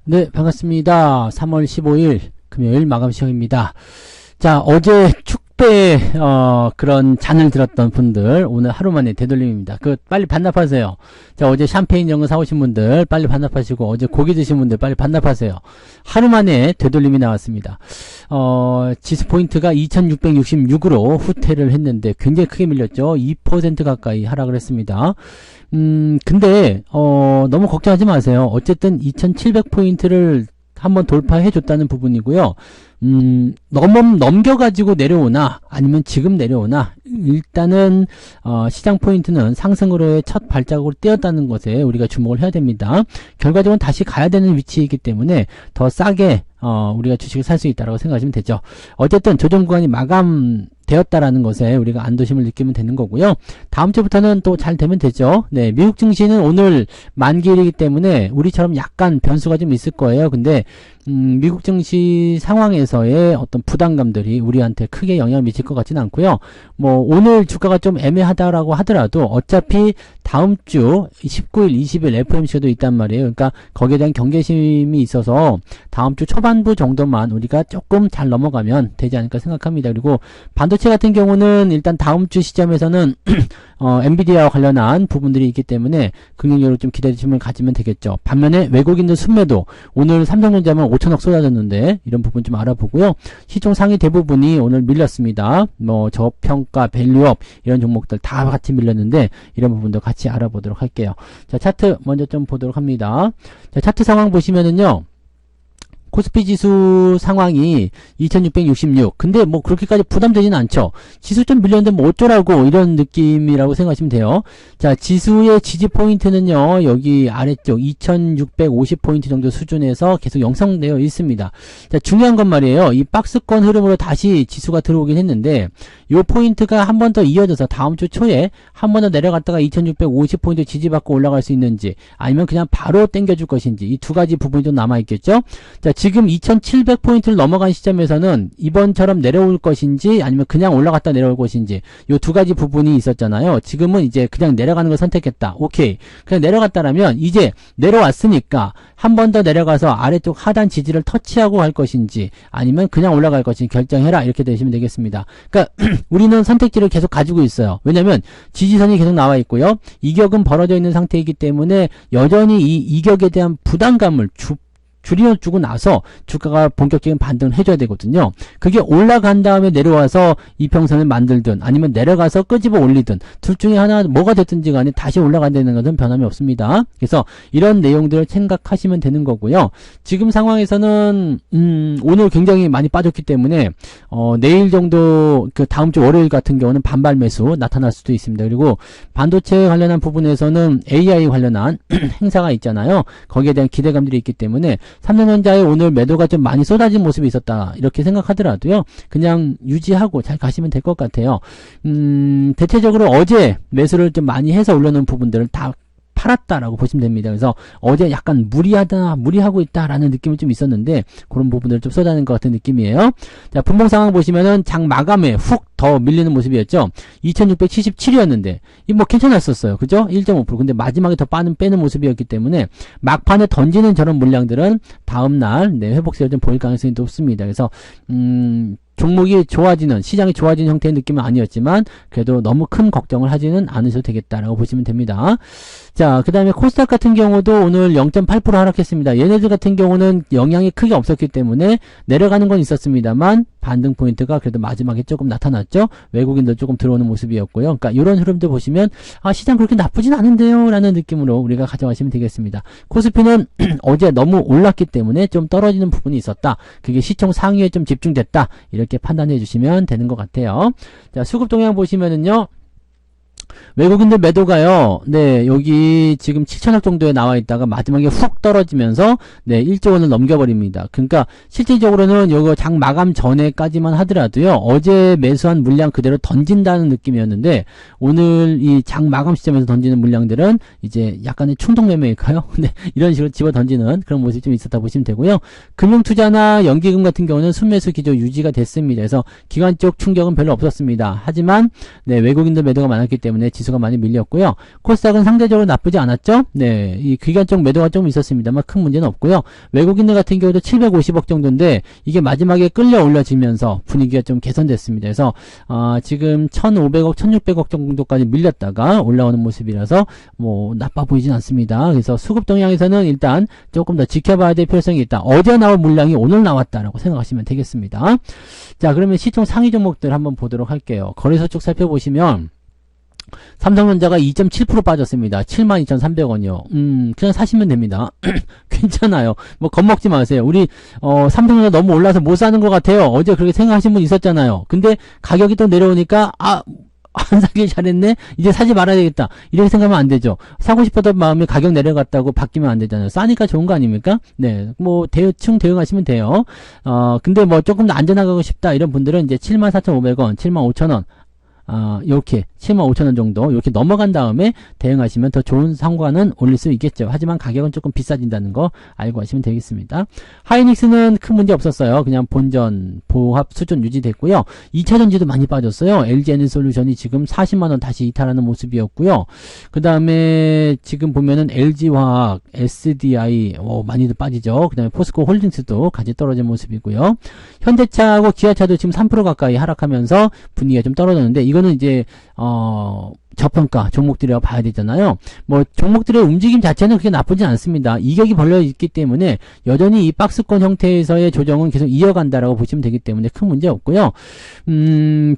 네, 반갑습니다. 3월 15일 금요일 마감 시간입니다. 자, 어제 축배 그런 잔을 들었던 분들 오늘 하루 만에 되돌림입니다. 빨리 반납하세요. 자, 어제 샴페인 이런 거 사오신 분들 빨리 반납하시고, 어제 고기 드신 분들 빨리 반납하세요. 하루 만에 되돌림이 나왔습니다. 지수 포인트가 2666으로 후퇴를 했는데 굉장히 크게 밀렸죠. 2% 가까이 하락을 했습니다. 근데 너무 걱정하지 마세요. 어쨌든 2700포인트를 한번 돌파해 줬다는 부분이고요. 넘겨가지고 내려오나 아니면 지금 내려오나 일단은 시장 포인트는 상승으로의 첫 발자국을 떼었다는 것에 우리가 주목을 해야 됩니다. 결과적으로 다시 가야 되는 위치이기 때문에 더 싸게 우리가 주식을 살 수 있다고 생각하시면 되죠. 어쨌든 조정 구간이 마감되었다라는 것에 우리가 안도심을 느끼면 되는 거고요. 다음 주부터는 또 잘 되면 되죠. 네, 미국 증시는 오늘 만기일이기 때문에 우리처럼 약간 변수가 좀 있을 거예요. 근데 미국 증시 상황에서의 어떤 부담감들이 우리한테 크게 영향을 미칠 것 같지는 않고요. 뭐 오늘 주가가 좀 애매하다라고 하더라도 어차피 다음 주 19일, 20일 FOMC도 있단 말이에요. 그러니까 거기에 대한 경계심이 있어서 다음 주 초반부 정도만 우리가 조금 잘 넘어가면 되지 않을까 생각합니다. 그리고 반도체 같은 경우는 일단 다음 주 시점에서는 엔비디아와 관련한 부분들이 있기 때문에 긍정적으로 좀 기대심을 가지면 되겠죠. 반면에 외국인들 순매도 오늘 삼성전자만 5천억 쏟아졌는데 이런 부분 좀 알아보고요. 시총 상위 대부분이 오늘 밀렸습니다. 뭐 저평가, 밸류업 이런 종목들 다 같이 밀렸는데 이런 부분도 같이 알아보도록 할게요. 자, 차트 먼저 좀 보도록 합니다. 자, 차트 상황 보시면은요. 코스피 지수 상황이 2666. 근데 뭐 그렇게까지 부담되지는 않죠. 지수 좀 밀렸는데 뭐 어쩌라고 이런 느낌이라고 생각하시면 돼요. 자, 지수의 지지 포인트는요. 여기 아래쪽 2650포인트 정도 수준에서 계속 형성되어 있습니다. 자, 중요한 건 말이에요. 이 박스권 흐름으로 다시 지수가 들어오긴 했는데 요 포인트가 한 번 더 이어져서 다음 주 초에 한 번 더 내려갔다가 2650포인트 지지받고 올라갈 수 있는지 아니면 그냥 바로 당겨줄 것인지 이 두 가지 부분이 좀 남아있겠죠. 자, 지금 2700포인트를 넘어간 시점에서는 이번처럼 내려올 것인지 아니면 그냥 올라갔다 내려올 것인지 요 두 가지 부분이 있었잖아요. 지금은 이제 그냥 내려가는 걸 선택했다. 오케이. 그냥 내려갔다라면 이제 내려왔으니까 한 번 더 내려가서 아래쪽 하단 지지를 터치하고 갈 것인지 아니면 그냥 올라갈 것인지 결정해라. 이렇게 되시면 되겠습니다. 그러니까 우리는 선택지를 계속 가지고 있어요. 왜냐면 지지선이 계속 나와 있고요. 이격은 벌어져 있는 상태이기 때문에 여전히 이 이격에 대한 부담감을 줄여주고 나서 주가가 본격적인 반등을 해줘야 되거든요. 그게 올라간 다음에 내려와서 이평선을 만들든 아니면 내려가서 끄집어 올리든 둘 중에 하나 뭐가 됐든지 간에 다시 올라간다는 것은 변함이 없습니다. 그래서 이런 내용들을 생각하시면 되는 거고요. 지금 상황에서는 오늘 굉장히 많이 빠졌기 때문에 내일 정도 그 다음 주 월요일 같은 경우는 반발 매수 나타날 수도 있습니다. 그리고 반도체 관련한 부분에서는 AI 관련한 행사가 있잖아요. 거기에 대한 기대감들이 있기 때문에 삼성전자의 오늘 매도가 좀 많이 쏟아진 모습이 있었다 이렇게 생각하더라도요. 그냥 유지하고 잘 가시면 될 것 같아요. 대체적으로 어제 매수를 좀 많이 해서 올려놓은 부분들을 다 팔았다라고 보시면 됩니다. 그래서 어제 약간 무리하고 있다라는 느낌이 좀 있었는데 그런 부분들을 좀 쏟아낸 것 같은 느낌이에요. 자, 분봉 상황 보시면은 장 마감에 훅 더 밀리는 모습이었죠. 2677이었는데 이 뭐 괜찮았었어요. 그죠? 1.5%. 근데 마지막에 더 빼는 모습이었기 때문에 막판에 던지는 저런 물량들은 다음날 회복세를 좀 보일 가능성이 높습니다. 그래서 종목이 좋아지는, 시장이 좋아지는 형태의 느낌은 아니었지만 그래도 너무 큰 걱정을 하지는 않으셔도 되겠다라고 보시면 됩니다. 자, 그 다음에 코스닥 같은 경우도 오늘 0.8% 하락했습니다. 얘네들 같은 경우는 영향이 크게 없었기 때문에 내려가는 건 있었습니다만 반등 포인트가 그래도 마지막에 조금 나타났죠. 외국인들 조금 들어오는 모습이었고요. 그러니까 이런 흐름들 보시면 시장 그렇게 나쁘진 않은데요 라는 느낌으로 우리가 가져가시면 되겠습니다. 코스피는 어제 너무 올랐기 때문에 좀 떨어지는 부분이 있었다. 그게 시총 상위에 좀 집중됐다. 이렇게 판단해 주시면 되는 것 같아요. 자, 수급 동향 보시면은요. 외국인들 매도가요. 네, 여기 지금 7천억 정도에 나와 있다가 마지막에 훅 떨어지면서 1조 원을 넘겨버립니다. 그러니까 실질적으로는 요거 장 마감 전에까지만 하더라도요. 어제 매수한 물량 그대로 던진다는 느낌이었는데 오늘 이 장 마감 시점에서 던지는 물량들은 이제 약간의 충동 매매일까요? 네, 이런 식으로 집어 던지는 그런 모습이 좀 있었다 보시면 되고요. 금융투자나 연기금 같은 경우는 순매수 기조 유지가 됐습니다. 그래서 기관 쪽 충격은 별로 없었습니다. 하지만 외국인들 매도가 많았기 때문에 지수가 많이 밀렸고요. 코스닥은 상대적으로 나쁘지 않았죠? 네, 이 기관적 매도가 좀 있었습니다만 큰 문제는 없고요. 외국인들 같은 경우도 750억 정도인데 이게 마지막에 끌려 올려지면서 분위기가 좀 개선됐습니다. 그래서 지금 1,500억, 1,600억 정도까지 밀렸다가 올라오는 모습이라서 뭐 나빠 보이진 않습니다. 그래서 수급 동향에서는 일단 조금 더 지켜봐야 될 필요성이 있다. 어제 나올 물량이 오늘 나왔다라고 생각하시면 되겠습니다. 자, 그러면 시총 상위 종목들 한번 보도록 할게요. 거래소 쪽 살펴보시면 삼성전자가 2.7% 빠졌습니다. 72,300원이요. 그냥 사시면 됩니다. 괜찮아요. 뭐 겁먹지 마세요. 우리 삼성전자 너무 올라서 못 사는 것 같아요. 어제 그렇게 생각하신 분 있었잖아요. 근데 가격이 또 내려오니까 안 사길 잘했네? 이제 사지 말아야 되겠다. 이렇게 생각하면 안 되죠. 사고 싶었던 마음이 가격 내려갔다고 바뀌면 안 되잖아요. 싸니까 좋은 거 아닙니까? 네. 뭐, 대충 대응하시면 돼요. 근데 뭐 조금 더 안전하고 싶다. 이런 분들은 이제 74,500원, 75,000원. 요렇게 75,000원 정도 이렇게 넘어간 다음에 대응하시면 더 좋은 상관은 올릴 수 있겠죠. 하지만 가격은 조금 비싸진다는 거 알고 하시면 되겠습니다. 하이닉스는 큰 문제 없었어요. 그냥 본전 보합 수준 유지됐고요. 2차전지도 많이 빠졌어요. LG에너지솔루션이 지금 40만원 다시 이탈하는 모습이었고요. 그 다음에 지금 보면은 LG화학, SDI 많이들 빠지죠. 그 다음에 포스코 홀딩스도 같이 떨어진 모습이고요. 현대차하고 기아차도 지금 3% 가까이 하락하면서 분위기가 좀 떨어졌는데 이거는 이제 저평가 종목들이라고 봐야 되잖아요. 뭐 종목들의 움직임 자체는 그렇게 나쁘진 않습니다. 이격이 벌려 있기 때문에 여전히 이 박스권 형태에서의 조정은 계속 이어간다라고 보시면 되기 때문에 큰 문제 없고요.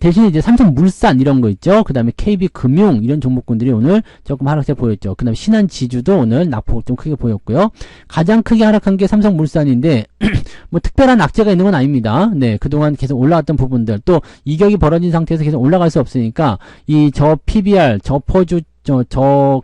대신에 이제 삼성물산 이런 거 있죠. 그 다음에 KB금융 이런 종목군들이 오늘 조금 하락세 보였죠. 그 다음에 신한지주도 오늘 낙폭을 좀 크게 보였고요. 가장 크게 하락한 게 삼성물산인데 뭐 특별한 악재가 있는 건 아닙니다. 네, 그동안 계속 올라왔던 부분들 또 이격이 벌어진 상태에서 계속 올라갈 수 없으니까 이 저 PBR, 저 퍼주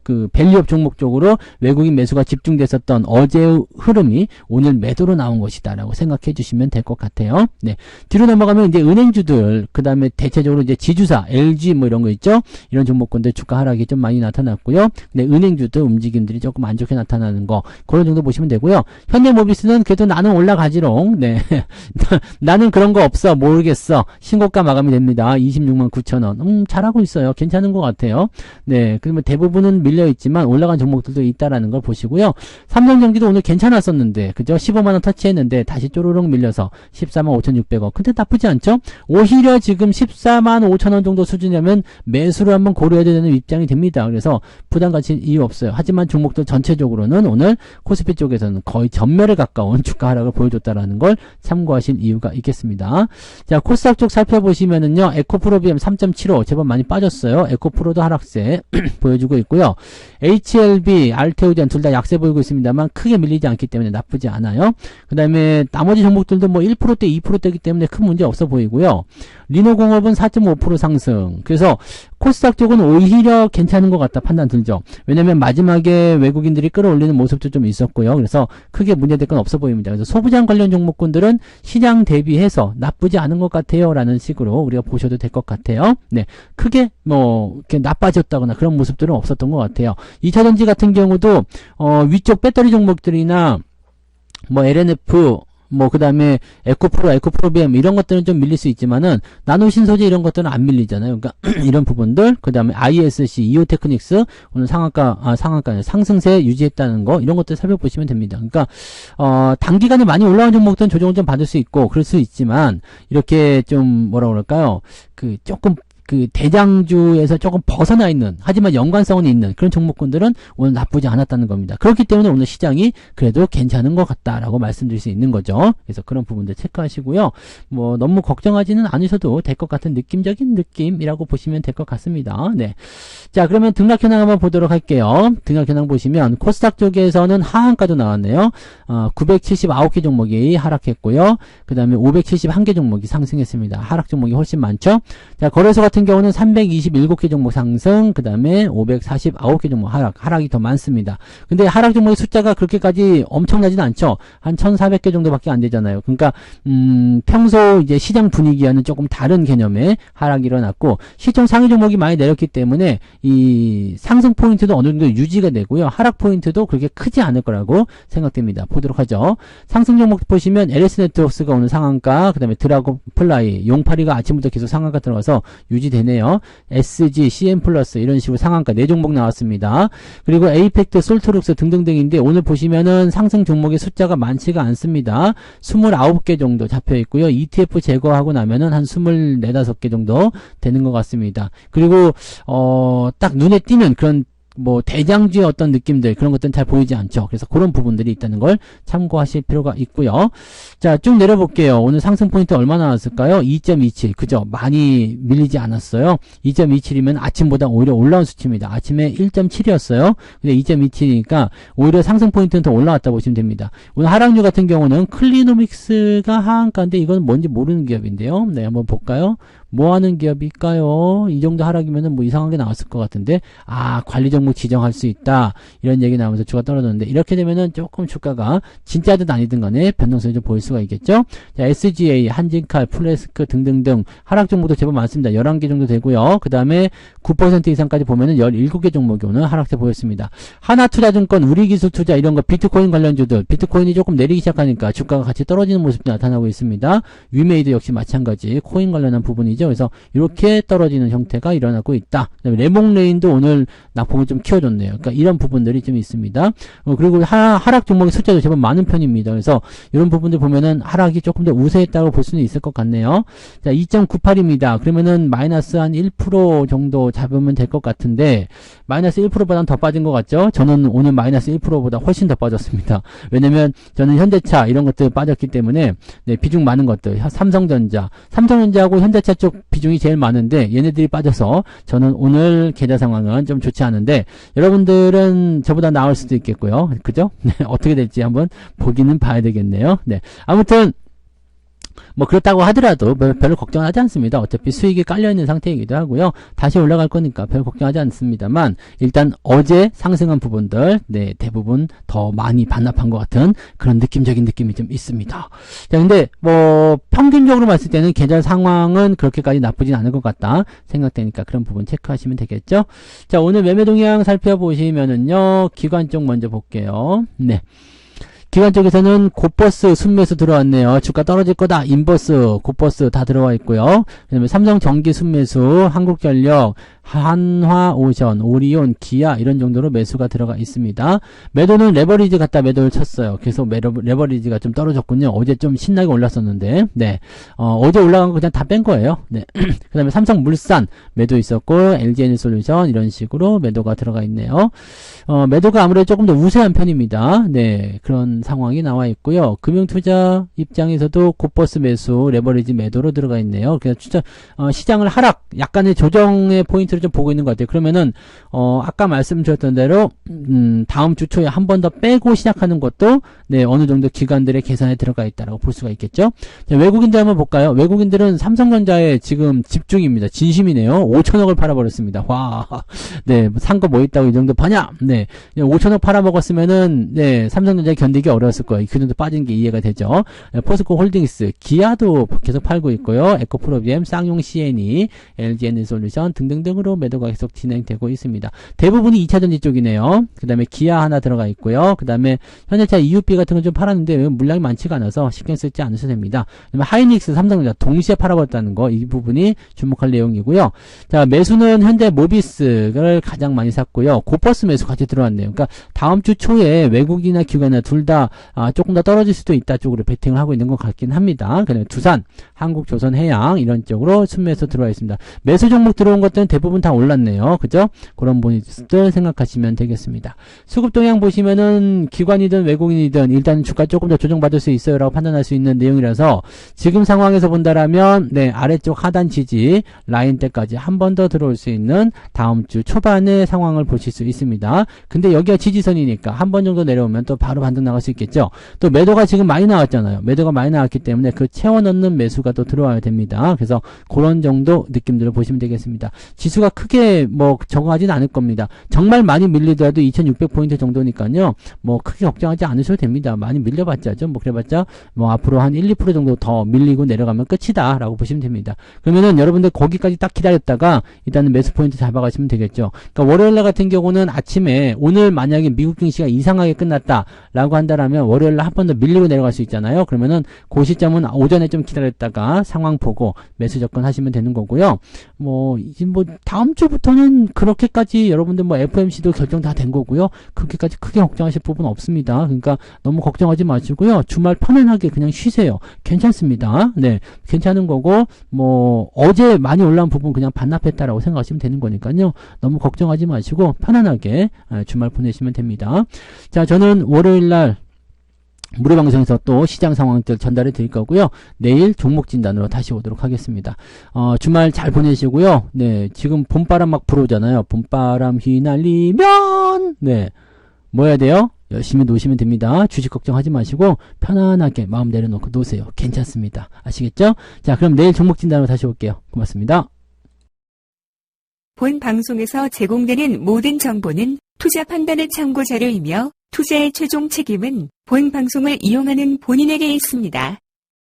그 밸류업 종목 쪽으로 외국인 매수가 집중됐었던 어제의 흐름이 오늘 매도로 나온 것이다라고 생각해 주시면 될 것 같아요. 네. 뒤로 넘어가면 이제 은행주들, 그 다음에 대체적으로 이제 지주사, LG 뭐 이런 거 있죠? 이런 종목군들 주가 하락이 좀 많이 나타났고요. 근데 은행주도 움직임들이 조금 안 좋게 나타나는 거, 그런 정도 보시면 되고요. 현대모비스는 그래도 나는 올라가지롱. 네. 나는 그런 거 없어. 모르겠어. 신고가 마감이 됩니다. 269,000원. 잘하고 있어요. 괜찮은 것 같아요. 네. 그러면 대부분은 밀려있지만 올라간 종목들도 있다라는 걸 보시고요. 삼성전기도 오늘 괜찮았었는데, 그죠? 15만원 터치했는데, 다시 쪼르륵 밀려서 145,600원. 근데 나쁘지 않죠? 오히려 지금 145,000원 정도 수준이면 매수를 한번 고려해야 되는 입장이 됩니다. 그래서 부담 가치 이유 없어요. 하지만 종목들 전체적으로는 오늘 코스피 쪽에서는 거의 전멸에 가까운 주가 하락을 보여줬다라는 걸 참고하실 이유가 있겠습니다. 자, 코스닥 쪽 살펴보시면은요, 에코프로비엠 3.75 제법 많이 빠졌어요. 에코프로도 하락세 보여주고 있고요. HLB, 알테오젠 둘 다 약세 보이고 있습니다만 크게 밀리지 않기 때문에 나쁘지 않아요. 그 다음에 나머지 종목들도 뭐 1%대, 2%대이기 때문에 큰 문제 없어 보이고요. 리노공업은 4.5% 상승. 그래서 코스닥 쪽은 오히려 괜찮은 것 같다 판단 들죠. 왜냐면 마지막에 외국인들이 끌어올리는 모습도 좀 있었고요. 그래서 크게 문제될 건 없어 보입니다. 그래서 소부장 관련 종목군들은 시장 대비해서 나쁘지 않은 것 같아요 라는 식으로 우리가 보셔도 될 것 같아요. 네, 크게 뭐 이렇게 나빠졌다거나 그런 모습들은 없었던 것 같아요. 2차전지 같은 경우도 위쪽 배터리 종목들이나 뭐 LNF 뭐 그 다음에 에코프로, 에코프로비엠 이런 것들은 좀 밀릴 수 있지만은 나노신소재 이런 것들은 안 밀리잖아요. 그러니까 이런 부분들, 그 다음에 ISC, 이오테크닉스 오늘 상한가 상승세 유지했다는 거 이런 것들 살펴보시면 됩니다. 그러니까 단기간에 많이 올라온 종목들은 조정을 좀 받을 수 있고 그럴 수 있지만 이렇게 좀 뭐라 그럴까요? 조금 대장주에서 조금 벗어나 있는, 하지만 연관성은 있는 그런 종목군들은 오늘 나쁘지 않았다는 겁니다. 그렇기 때문에 오늘 시장이 그래도 괜찮은 것 같다라고 말씀드릴 수 있는 거죠. 그래서 그런 부분들 체크하시고요. 뭐 너무 걱정하지는 않으셔도 될 것 같은 느낌적인 느낌이라고 보시면 될 것 같습니다. 네. 자, 그러면 등락 현황 한번 보도록 할게요. 등락 현황 보시면 코스닥 쪽에서는 하한가도 나왔네요. 979개 종목이 하락했고요. 그 다음에 571개 종목이 상승했습니다. 하락 종목이 훨씬 많죠. 자, 거래소 같은 경우는 327개 종목 상승, 그 다음에 549개 종목 하락이 더 많습니다. 근데 하락 종목의 숫자가 그렇게까지 엄청나지는 않죠. 한 1,400개 정도밖에 안 되잖아요. 그러니까 평소 이제 시장 분위기와는 조금 다른 개념의 하락이 일어났고 시총 상위 종목이 많이 내렸기 때문에 이 상승 포인트도 어느 정도 유지가 되고요. 하락 포인트도 그렇게 크지 않을 거라고 생각됩니다. 보도록 하죠. 상승 종목 보시면 LS네트워크스가 오늘 상한가, 그 다음에 드라곤플라이, 용파리가 아침부터 계속 상한가 들어가서 유지 되네요. SG, CN 플러스 이런 식으로 상한가 4종목 나왔습니다. 그리고 에이펙트, 솔트룩스 등등등인데 오늘 보시면은 상승 종목의 숫자가 많지가 않습니다. 29개 정도 잡혀 있고요. ETF 제거하고 나면은 한 24, 5개 정도 되는 것 같습니다. 그리고 딱 눈에 띄는 그런 뭐 대장주의 어떤 느낌들 그런 것들은 잘 보이지 않죠. 그래서 그런 부분들이 있다는 걸 참고하실 필요가 있고요. 자, 쭉 내려볼게요. 오늘 상승 포인트 얼마나 나왔을까요? 2.27. 그죠? 많이 밀리지 않았어요. 2.27이면 아침보다 오히려 올라온 수치입니다. 아침에 1.7이었어요. 근데 2.27이니까 오히려 상승 포인트는 더 올라왔다 보시면 됩니다. 오늘 하락률 같은 경우는 클리노믹스가 하한가인데 이건 뭔지 모르는 기업인데요. 네, 한번 볼까요? 뭐 하는 기업일까요? 이 정도 하락이면은 뭐 이상하게 나왔을 것 같은데, 관리 종목 지정할 수 있다. 이런 얘기 나오면서 주가 떨어졌는데, 이렇게 되면은 조금 주가가 진짜든 아니든 간에 변동성이 좀 보일 수가 있겠죠? 자, SGA, 한진칼, 플래스크 등등등 하락 종목도 제법 많습니다. 11개 정도 되고요. 그 다음에 9% 이상까지 보면은 17개 종목이 오늘 하락세 보였습니다. 하나투자증권, 우리기술투자 이런 거 비트코인 관련주들, 비트코인이 조금 내리기 시작하니까 주가가 같이 떨어지는 모습이 나타나고 있습니다. 위메이드 역시 마찬가지 코인 관련한 부분이죠. 그래서 이렇게 떨어지는 형태가 일어나고 있다. 그다음에 레몽레인도 오늘 낙폭을 좀 키워줬네요. 그러니까 이런 부분들이 좀 있습니다. 그리고 하락 종목의 숫자도 제법 많은 편입니다. 그래서 이런 부분들 보면은 하락이 조금 더 우세했다고 볼 수는 있을 것 같네요. 자, 2.98입니다. 그러면은 마이너스 한 1% 정도 잡으면 될 것 같은데 마이너스 1%보다는 더 빠진 것 같죠? 저는 오늘 마이너스 1%보다 훨씬 더 빠졌습니다. 왜냐면 저는 현대차 이런 것들 빠졌기 때문에 네, 비중 많은 것들 삼성전자하고 현대차 쪽 비중이 제일 많은데 얘네들이 빠져서 저는 오늘 계좌 상황은 좀 좋지 않은데 여러분들은 저보다 나을 수도 있겠고요. 그죠? 네, 어떻게 될지 한번 보기는 봐야 되겠네요. 네, 아무튼 뭐 그렇다고 하더라도 별로 걱정하지 않습니다. 어차피 수익이 깔려있는 상태이기도 하고요. 다시 올라갈 거니까 별 걱정하지 않습니다만 일단 어제 상승한 부분들 네, 대부분 더 많이 반납한 것 같은 그런 느낌적인 느낌이 좀 있습니다. 자, 근데 뭐 평균적으로 봤을 때는 계좌 상황은 그렇게까지 나쁘진 않을 것 같다 생각되니까 그런 부분 체크하시면 되겠죠. 자, 오늘 매매 동향 살펴보시면은요, 기관 쪽 먼저 볼게요. 네. 기관 쪽에서는 곧버스 순매수 들어왔네요. 주가 떨어질 거다. 인버스, 곧버스 다 들어와 있고요. 그 다음에 삼성전기 순매수, 한국전력, 한화오션, 오리온, 기아 이런 정도로 매수가 들어가 있습니다. 매도는 레버리지 갖다 매도를 쳤어요. 그래서 레버리지가 좀 떨어졌군요. 어제 좀 신나게 올랐었는데 네, 어제 올라간 거 그냥 다 뺀 거예요. 네. 그 다음에 삼성물산 매도 있었고 LG에너지솔루션 이런 식으로 매도가 들어가 있네요. 매도가 아무래도 조금 더 우세한 편입니다. 네, 그런 상황이 나와 있고요. 금융투자 입장에서도 곧버스 매수, 레버리지 매도로 들어가 있네요. 그래서 진짜 시장을 하락, 약간의 조정의 포인트를 좀 보고 있는 것 같아요. 그러면은 아까 말씀드렸던 대로 다음 주 초에 한 번 더 빼고 시작하는 것도 네, 어느 정도 기관들의 계산에 들어가 있다라고 볼 수가 있겠죠. 자, 외국인들 한번 볼까요? 외국인들은 삼성전자에 지금 집중입니다. 진심이네요. 5천억을 팔아버렸습니다. 와, 네, 산 거 뭐 있다고 이 정도 파냐? 네, 5천억 팔아먹었으면은 네, 삼성전자 견디기 어려웠을 거예요. 그 정도 빠진 게 이해가 되죠. 포스코 홀딩스, 기아도 계속 팔고 있고요. 에코프로비엠, 쌍용 CNE, LG에너지솔루션 등등등으로 매도가 계속 진행되고 있습니다. 대부분이 2차전지 쪽이네요. 그 다음에 기아 하나 들어가 있고요. 그 다음에 현대차 EUP 같은 건 좀 팔았는데 물량이 많지가 않아서 신경 쓰지 않으셔도 됩니다. 그 다음에 하이닉스, 삼성전자 동시에 팔아버렸다는 거, 이 부분이 주목할 내용이고요. 자, 매수는 현대모비스를 가장 많이 샀고요. 곧버스 매수 같이 들어왔네요. 그러니까 다음 주 초에 외국이나 기관이나 둘 다 조금 더 떨어질 수도 있다 쪽으로 베팅을 하고 있는 것 같긴 합니다. 그 다음에 두산, 한국조선해양 이런 쪽으로 순매수 들어와 있습니다. 매수 종목 들어온 것들은 대부분 다 올랐네요. 그죠? 그런 부분들 생각하시면 되겠습니다. 수급 동향 보시면은 기관이든 외국인이든 일단 주가 조금 더 조정받을 수 있어요 라고 판단할 수 있는 내용이라서 지금 상황에서 본다라면 네, 아래쪽 하단 지지 라인대까지 한 번 더 들어올 수 있는 다음 주 초반의 상황을 보실 수 있습니다. 근데 여기가 지지선이니까 한 번 정도 내려오면 또 바로 반등 나갈 수 있겠죠. 또 매도가 지금 많이 나왔잖아요. 매도가 많이 나왔기 때문에 그 채워 넣는 매수가 또 들어와야 됩니다. 그래서 그런 정도 느낌들을 보시면 되겠습니다. 지수가 크게 뭐 적응하지는 않을 겁니다. 정말 많이 밀리더라도 2600포인트 정도니까요. 뭐 크게 걱정하지 않으셔도 됩니다. 많이 밀려봤자 뭐 그래봤자 뭐 앞으로 한 1, 2% 정도 더 밀리고 내려가면 끝이다 라고 보시면 됩니다. 그러면은 여러분들 거기까지 딱 기다렸다가 일단은 매수 포인트 잡아가시면 되겠죠. 그러니까 월요일날 같은 경우는 아침에 오늘 만약에 미국 증시가 이상하게 끝났다 라고 한다라면 월요일날 한 번 더 밀리고 내려갈 수 있잖아요. 그러면은 그 시점은 오전에 좀 기다렸다가 테니까 상황 보고 매수 접근하시면 되는 거고요. 이제 다음 주부터는 그렇게까지 여러분들 FOMC도 결정 다 된 거고요. 그렇게까지 크게 걱정하실 부분 없습니다. 그러니까 너무 걱정하지 마시고요. 주말 편안하게 그냥 쉬세요. 괜찮습니다. 네, 괜찮은 거고 어제 많이 올라온 부분 그냥 반납했다라고 생각하시면 되는 거니까요. 너무 걱정하지 마시고 편안하게 주말 보내시면 됩니다. 자, 저는 월요일날 무료 방송에서 또 시장 상황들 전달해 드릴 거고요. 내일 종목 진단으로 다시 오도록 하겠습니다. 주말 잘 보내시고요. 네, 지금 봄바람 막 불어오잖아요. 봄바람 휘날리면 뭐 해야 돼요? 열심히 노시면 됩니다. 주식 걱정하지 마시고 편안하게 마음 내려놓고 노세요. 괜찮습니다. 아시겠죠? 자, 그럼 내일 종목 진단으로 다시 올게요. 고맙습니다. 본 방송에서 제공되는 모든 정보는 투자 판단의 참고 자료이며 투자의 최종 책임은 본 방송을 이용하는 본인에게 있습니다.